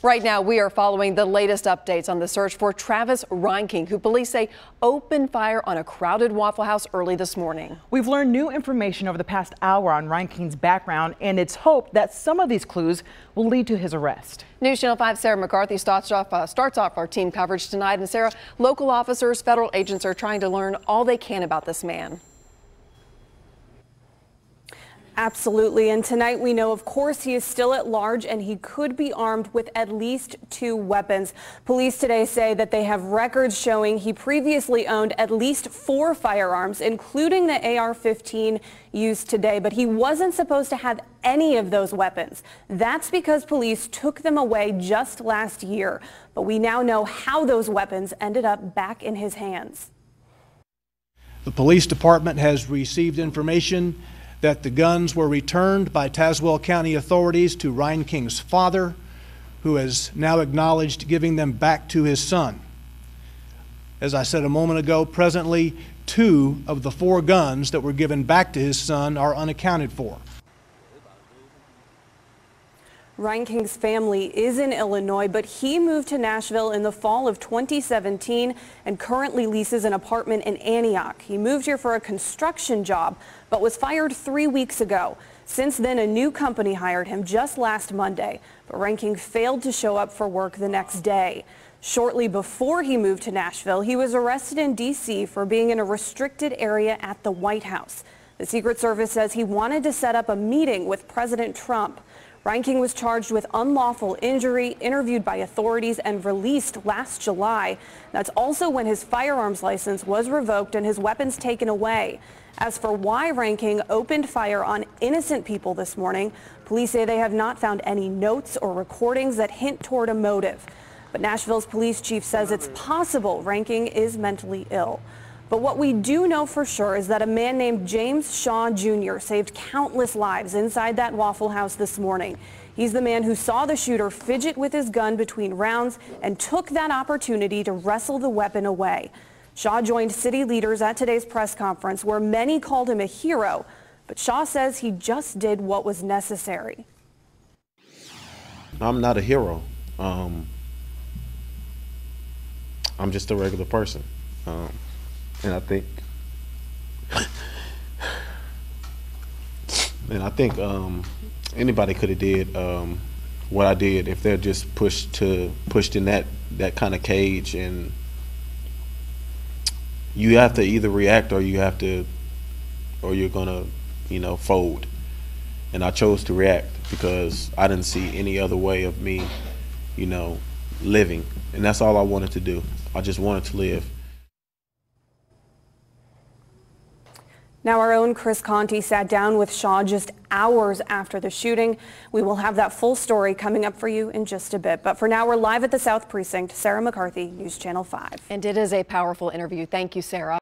Right now, we are following the latest updates on the search for Travis Reinking, who police say opened fire on a crowded Waffle House early this morning. We've learned new information over the past hour on Reinking's background, and it's hoped that some of these clues will lead to his arrest. News Channel 5's Sarah McCarthy starts off our team coverage tonight. And Sarah, local officers, federal agents are trying to learn all they can about this man. Absolutely. And tonight we know, of course, he is still at large and he could be armed with at least 2 weapons. Police today say that they have records showing he previously owned at least 4 firearms, including the AR-15 used today. But he wasn't supposed to have any of those weapons. That's because police took them away just last year. But we now know how those weapons ended up back in his hands. The police department has received information that the guns were returned by Tazewell County authorities to Reinking's father, who has now acknowledged giving them back to his son. As I said a moment ago, presently 2 of the 4 guns that were given back to his son are unaccounted for. Reinking's family is in Illinois, but he moved to Nashville in the fall of 2017 and currently leases an apartment in Antioch. He moved here for a construction job, but was fired 3 weeks ago. Since then, a new company hired him just last Monday, but Reinking failed to show up for work the next day. Shortly before he moved to Nashville, he was arrested in D.C. for being in a restricted area at the White House. The Secret Service says he wanted to set up a meeting with President Trump. Reinking was charged with unlawful injury, interviewed by authorities, and released last July. That's also when his firearms license was revoked and his weapons taken away. As for why Reinking opened fire on innocent people this morning, police say they have not found any notes or recordings that hint toward a motive. But Nashville's police chief says it's possible Reinking is mentally ill. But what we do know for sure is that a man named James Shaw Jr. saved countless lives inside that Waffle House this morning. He's the man who saw the shooter fidget with his gun between rounds and took that opportunity to wrestle the weapon away. Shaw joined city leaders at today's press conference, where many called him a hero, but Shaw says he just did what was necessary. I'm not a hero. I'm just a regular person. And I think anybody could have did what I did if they're just pushed in that kind of cage, and you have to either react or you're gonna fold. And I chose to react because I didn't see any other way of me living, and that's all I wanted to do. I just wanted to live. Now, our own Chris Conti sat down with Shaw just hours after the shooting. We will have that full story coming up for you in just a bit. But for now, we're live at the South Precinct. Sarah McCarthy, News Channel 5. And it is a powerful interview. Thank you, Sarah.